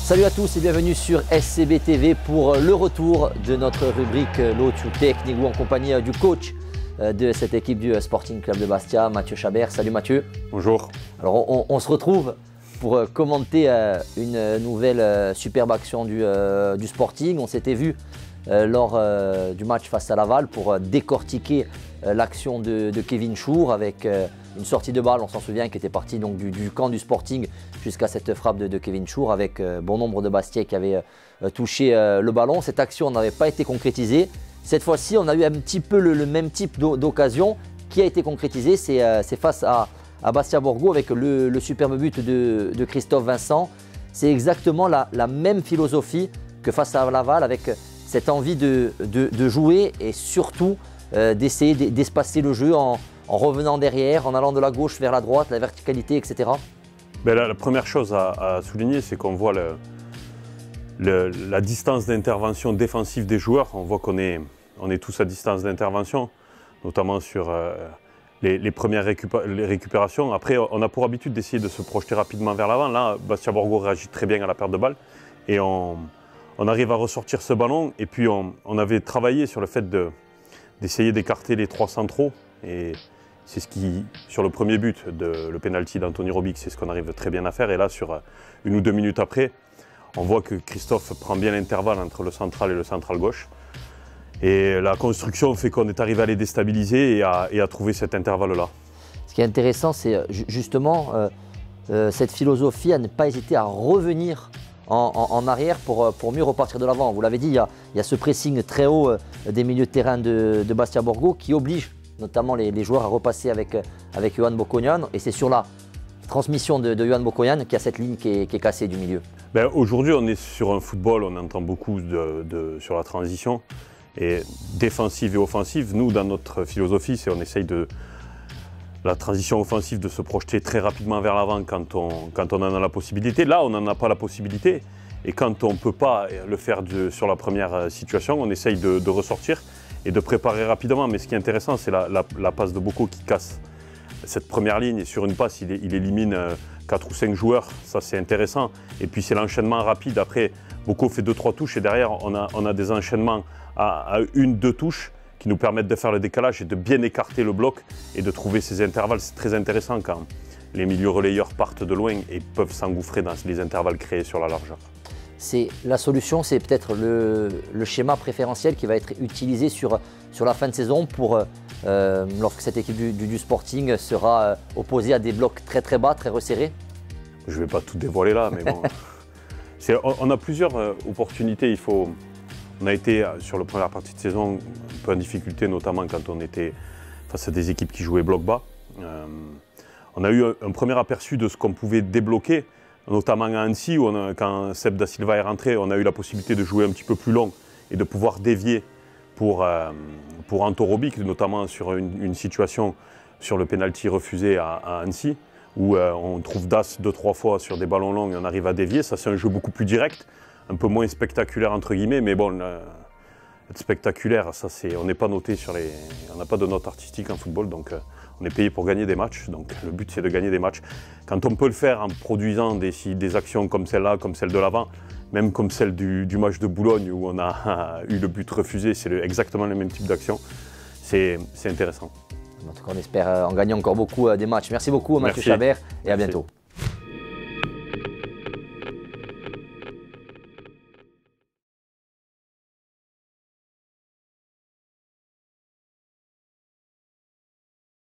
Salut à tous et bienvenue sur SCB TV pour le retour de notre rubrique L'O2 Technique en compagnie du coach de cette équipe du Sporting Club de Bastia, Mathieu Chabert. Salut Mathieu. Bonjour. Alors on se retrouve pour commenter une nouvelle superbe action du Sporting. On s'était vu lors du match face à Laval pour décortiquer l'action de Kevin Chour avec une sortie de balle, on s'en souvient, qui était partie donc du camp du Sporting jusqu'à cette frappe de Kevin Chour avec bon nombre de Bastiais qui avaient touché le ballon. Cette action n'avait pas été concrétisée. Cette fois-ci, on a eu un petit peu le même type d'occasion qui a été concrétisée. C'est face à Bastia Borgo avec le superbe but de Christophe Vincent. C'est exactement la même philosophie que face à Laval avec cette envie de jouer et surtout d'essayer d'espacer le jeu en revenant derrière, en allant de la gauche vers la droite, la verticalité, etc. Ben la première chose à souligner, c'est qu'on voit la distance d'intervention défensive des joueurs. On voit qu'on est tous à distance d'intervention, notamment sur les premières récupérations. Après, on a pour habitude d'essayer de se projeter rapidement vers l'avant. Là, Bastia Borgo réagit très bien à la perte de balle et on arrive à ressortir ce ballon. Et puis, on avait travaillé sur le fait d'essayer d'écarter les trois centraux. Et c'est ce qui, sur le premier but, le penalty d'Anthony Robic, c'est ce qu'on arrive très bien à faire. Et là, sur 1 ou 2 minutes après, on voit que Christophe prend bien l'intervalle entre le central et le central gauche. Et la construction fait qu'on est arrivé à les déstabiliser et à trouver cet intervalle-là. Ce qui est intéressant, c'est justement cette philosophie à ne pas hésiter à revenir en arrière pour mieux repartir de l'avant. Vous l'avez dit, il y a ce pressing très haut des milieux de terrain de Bastia Borgo qui oblige notamment les joueurs à repasser avec Yohan Bokonian. Et c'est sur la transmission de Yohan Bokonian qu'il y a cette ligne qui est cassée du milieu. Ben, aujourd'hui, on est sur un football, on entend beaucoup sur la transition. Et défensive et offensive, nous, dans notre philosophie, on essaye la transition offensive de se projeter très rapidement vers l'avant quand on en a la possibilité. Là, on n'en a pas la possibilité. Et quand on ne peut pas le faire sur la première situation, on essaye de ressortir et de préparer rapidement. Mais ce qui est intéressant, c'est la passe de Boko qui casse cette première ligne. Et sur une passe, il élimine 4 ou 5 joueurs. Ça, c'est intéressant. Et puis, c'est l'enchaînement rapide. Après, Boko fait 2-3 touches et derrière, on a des enchaînements à 1-2 touches qui nous permettent de faire le décalage et de bien écarter le bloc et de trouver ces intervalles. C'est très intéressant quand les milieux relayeurs partent de loin et peuvent s'engouffrer dans les intervalles créés sur la largeur. La solution, c'est peut-être le schéma préférentiel qui va être utilisé sur la fin de saison pour lorsque cette équipe du Sporting sera opposée à des blocs très très bas, très resserrés. Je ne vais pas tout dévoiler là, mais bon. On a plusieurs opportunités. On a été, sur la première partie de saison, un peu en difficulté, notamment quand on était face à des équipes qui jouaient bloc bas. On a eu un premier aperçu de ce qu'on pouvait débloquer, notamment à Annecy, où quand Seb Da Silva est rentré, on a eu la possibilité de jouer un petit peu plus long et de pouvoir dévier pour Anto Robic, notamment sur une situation sur le penalty refusé à Annecy, où on trouve Das 2-3 fois sur des ballons longs et on arrive à dévier. Ça, c'est un jeu beaucoup plus direct, un peu moins spectaculaire entre guillemets, mais bon, être spectaculaire, ça on n'est pas noté on n'a pas de note artistique en football, donc on est payé pour gagner des matchs, donc le but c'est de gagner des matchs. Quand on peut le faire en produisant des actions comme celle-là, comme celle de l'avant, même comme celle du match de Boulogne où on a eu le but refusé, c'est exactement le même type d'action, c'est intéressant. En tout cas, on espère en gagner encore beaucoup des matchs. Merci beaucoup Mathieu Chabert et à bientôt.